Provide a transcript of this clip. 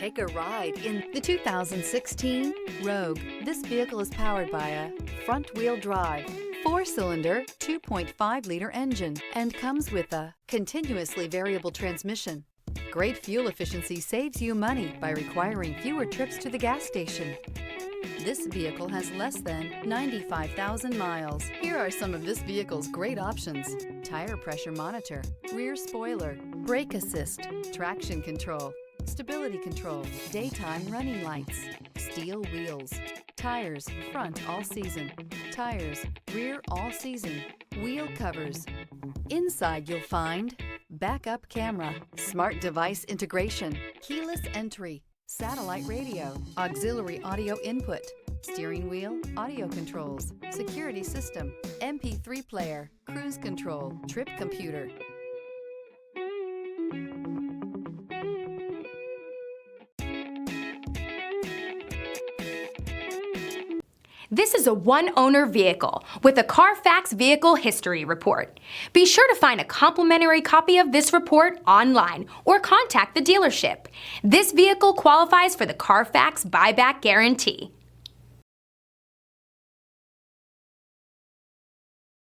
Take a ride in the 2016 Rogue. This vehicle is powered by a front-wheel drive, 4-cylinder, 2.5-liter engine, and comes with a continuously variable transmission. Great fuel efficiency saves you money by requiring fewer trips to the gas station. This vehicle has less than 95,000 miles. Here are some of this vehicle's great options: tire pressure monitor, rear spoiler, brake assist, traction control, stability control, daytime running lights, steel wheels, tires front all season, tires rear all season, wheel covers. Inside you'll find backup camera, smart device integration, keyless entry, satellite radio, auxiliary audio input, steering wheel audio controls, security system, MP3 player, cruise control, trip computer. This is a one-owner vehicle with a Carfax Vehicle History Report. Be sure to find a complimentary copy of this report online or contact the dealership. This vehicle qualifies for the Carfax Buyback Guarantee.